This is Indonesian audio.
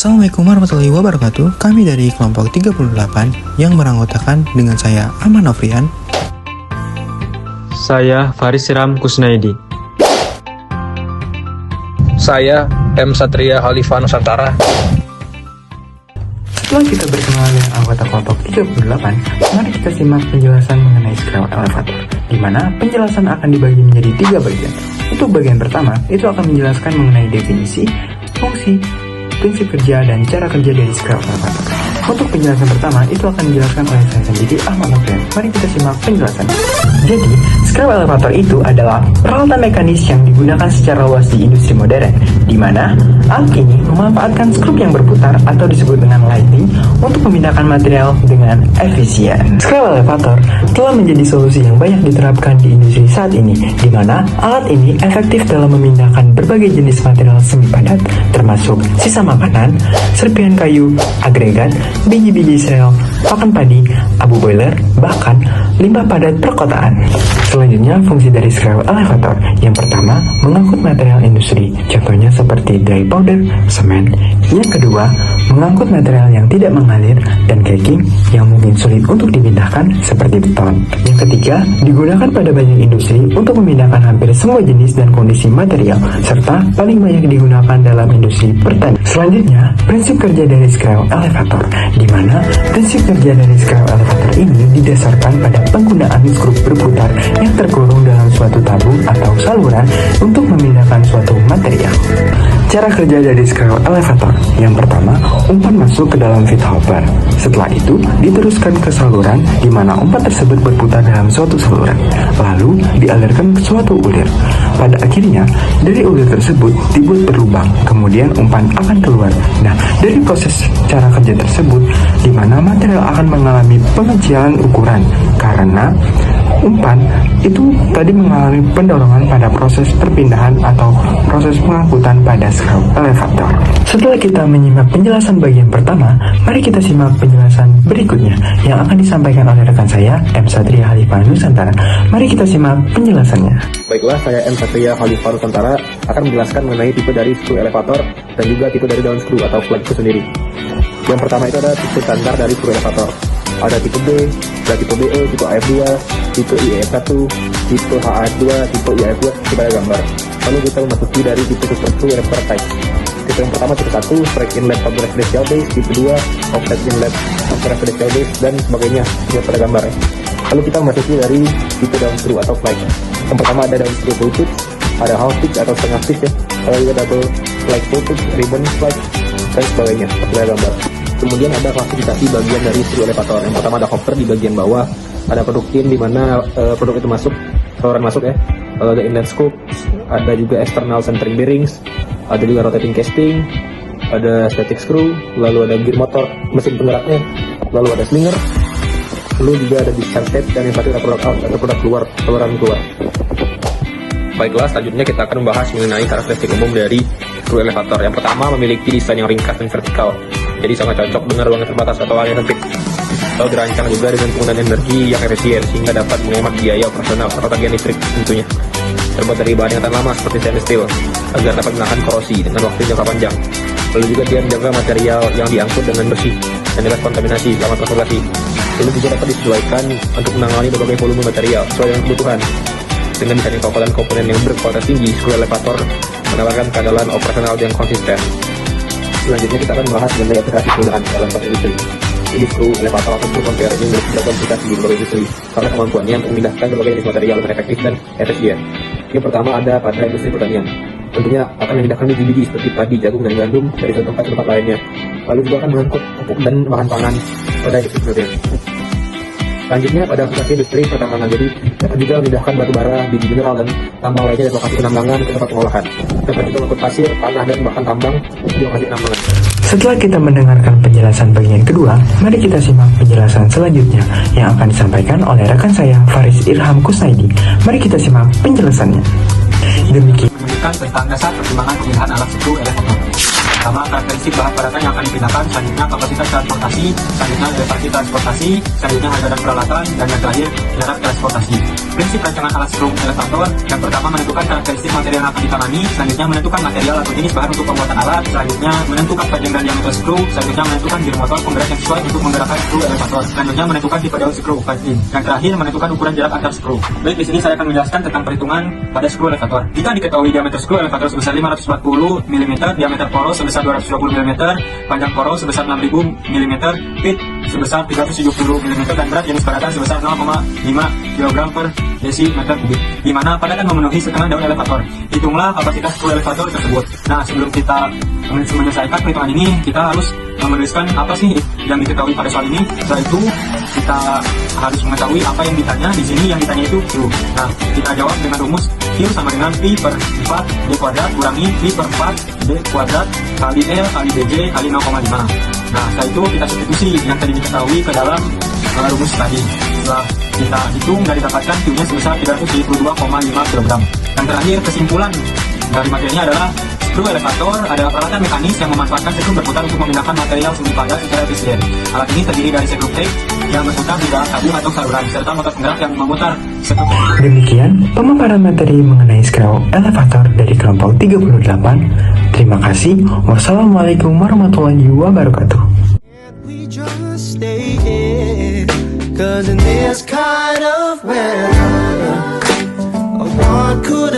Assalamualaikum warahmatullahi wabarakatuh. Kami dari kelompok 38 yang beranggotakan dengan saya Aman Novrian. Saya Faris Siram Kusnaidi. Saya M. Satria Khalifah Nusantara. Setelah kita berkenalan dengan anggota kelompok 38, mari kita simak penjelasan mengenai Scrum Elevator, di mana penjelasan akan dibagi menjadi 3 bagian. Untuk bagian pertama, itu akan menjelaskan mengenai definisi, fungsi, prinsip kerja, dan cara kerja dari Scrum Elevator. Untuk penjelasan pertama, itu akan dijelaskan oleh saya sendiri, Ahmad Novrian. Mari kita simak penjelasannya. Jadi, Scrum Elevator itu adalah peralatan mekanis yang digunakan secara luas di industri modern, di mana alat ini memanfaatkan skrup yang berputar atau disebut dengan lighting untuk memindahkan material dengan efisien. Scrum Elevator telah menjadi solusi yang banyak diterapkan di industri saat ini, di mana alat ini efektif dalam memindahkan berbagai jenis material semi padat, termasuk sisa makanan, serpihan kayu, agregat, biji-biji sereal, pakan padi, abu boiler, bahkan limbah padat perkotaan. Selanjutnya, fungsi dari Scrum Elevator. Yang pertama, mengangkut material industri, contohnya seperti dry powder, semen. Yang kedua, mengangkut material yang tidak mengalir dan caking yang mungkin sulit untuk dipindahkan seperti beton. Yang ketiga, digunakan pada banyak industri untuk memindahkan hampir semua jenis dan kondisi material, serta paling banyak digunakan dalam industri pertanian. Selanjutnya, prinsip kerja dari Scrum Elevator, di mana prinsip kerja dari Scrum Elevator ini didasarkan pada penggunaan skrup berputar yang terkurung dalam suatu tabung atau saluran untuk memindahkan suatu material. Cara kerja dari Scrum Elevator. Yang pertama, umpan masuk ke dalam feed hopper. Setelah itu, diteruskan ke saluran di mana umpan tersebut berputar dalam suatu saluran. Lalu, dialirkan ke suatu ulir. Pada akhirnya, dari ulir tersebut dibuat berlubang. Kemudian umpan akan keluar. Nah, dari proses cara kerja tersebut, di mana material akan mengalami pengecilan ukuran karena umpan itu tadi mengalami pendorongan pada proses perpindahan atau proses pengangkutan pada Scrum Elevator. Setelah kita menyimak penjelasan bagian pertama, mari kita simak penjelasan berikutnya yang akan disampaikan oleh rekan saya, M. Satria Khalifah Nusantara. Mari kita simak penjelasannya. Baiklah, saya M. Satria Khalifah Nusantara akan menjelaskan mengenai tipe dari screw elevator dan juga tipe dari down screw atau flat itu sendiri. Yang pertama itu ada tipe standar dari screw elevator. Ada tipe B, ada tipe BE, tipe AF2, tipe IEF1, tipe HAF2, tipe IAF2 pada gambar. Lalu kita memasuki dari tipe screw elevator type. Tipe yang pertama tipe 1, strike inlet top referential base, tipe 2, offset inlet top referential base, dan sebagainya pada gambar. Lalu kita memasuki dari tipe down screw atau flight. Yang pertama ada down screw full pitch, ada half pitch atau setengah pitch ya, lalu juga double flight full pitch, ribbon flight, dan sebagainya pada gambar. Kemudian ada klasifikasi bagian dari screw elevator. Yang pertama ada hopper di bagian bawah, ada produk pin di mana produk itu masuk, saluran masuk ya. Lalu ada inlet scoop, ada juga external centering bearings, ada juga rotating casting, ada static screw, lalu ada gear motor, mesin penggeraknya, lalu ada slinger, lalu juga ada discharge tape, dan yang terakhir ada produk out atau produk keluar, saluran keluar. Baiklah, selanjutnya kita akan membahas mengenai karakteristik umum dari screw elevator. Yang pertama, memiliki desain yang ringkas dan vertikal, jadi sangat cocok dengan ruangan terbatas atau area sempit. Lalu dirancang juga dengan penggunaan energi yang efisien sehingga dapat menghemat biaya operasional atau tagihan listrik tentunya. Terbuat dari bahan yang tahan lama seperti stainless steel agar dapat menahan korosi dengan waktu jangka panjang. Lalu juga dia menjaga material yang diangkut dengan bersih dan bebas kontaminasi selama transportasi. Lalu juga dapat disesuaikan untuk menangani berbagai volume material sesuai dengan kebutuhan. Dengan desain komponen yang berkualitas tinggi, screw elevator menawarkan keandalan operasional yang konsisten. Selanjutnya kita akan membahas mengenai aplikasi penggunaan dalam suatu industri. Jadi screw elevator atau screw conveyor ini memiliki aplikasi di berbagai industri karena kemampuannya untuk memindahkan berbagai jenis material dengan efektif dan efisien. Yang pertama ada pada industri pertanian. Tentunya akan memindahkan biji-biji seperti padi, jagung, dan gandum dari satu tempat ke tempat lainnya. Lalu juga akan mengangkut pupuk dan bahan pangan pada industri pertanian. Selanjutnya pada aplikasi industri pertambangan, jadi dapat juga memindahkan batu bara, biji mineral, dan tambang lainnya dari lokasi penambangan ke tempat pengolahan. Dapat juga mengangkut pasir, tanah, dan bahkan tambang di lokasi penambangan. Setelah kita mendengarkan penjelasan bagian kedua, mari kita simak penjelasan selanjutnya yang akan disampaikan oleh rekan saya, Faris Irham Kusnaidi. Mari kita simak penjelasannya. Demikian menunjukkan tentang dasar pertimbangan pemilihan alat screw elevator. Pertama, karakteristik bahan padatan yang akan dipindahkan, selanjutnya kapasitas transportasi, selanjutnya elevasi transportasi, selanjutnya harga dan peralatan, dan yang terakhir jarak transportasi. Prinsip rancangan alat skru elevator, yang pertama menentukan karakteristik material yang akan ditangani, selanjutnya menentukan material atau jenis bahan untuk pembuatan alat, selanjutnya menentukan panjang dan diameter skru, selanjutnya menentukan gear motor penggerak yang sesuai untuk menggerakkan skru elevator, selanjutnya menentukan tipe daun skru 5-in, yang terakhir menentukan ukuran jarak antar skru. Baik, di sini saya akan menjelaskan tentang perhitungan pada skru elevator. Jika diketahui diameter skru elevator sebesar 540 mm, diameter poros sebesar 220 mm, panjang poros sebesar 6000 mm, pitch sebesar 370 mm, dan berat jenis padatan sebesar 0,5 kg per desimeter kubik, di mana padatan memenuhi setengah daun elevator. Hitunglah kapasitas skru elevator tersebut. Nah, sebelum kita menyelesaikan perhitungan ini, kita harus menuliskan apa sih yang diketahui pada soal ini. Setelah itu kita harus mengetahui apa yang ditanya. Di sini yang ditanya itu Q. Nah, kita jawab dengan rumus Q sama dengan P per 4 D kuadrat kurangi P per 4 D kuadrat kali L kali BJ kali 0,5. Nah, setelah itu kita substitusi yang tadi diketahui ke dalam rumus tadi. Setelah kita hitung dan didapatkan Q-nya sebesar 372,5 kg. Yang terakhir, kesimpulan dari materinya adalah skru elevator adalah peralatan mekanis yang memanfaatkan sekrum berputar untuk memindahkan material semi padat secara efisien. Alat ini terdiri dari sekrum tape yang berputar di dalam tabung atau saluran, serta motor penggerak yang memutar sekrum. Demikian pemaparan materi mengenai skru elevator dari kelompok 38. Terima kasih. Wassalamualaikum warahmatullahi wabarakatuh. We just stay here, 'cause in this kind of weather, what could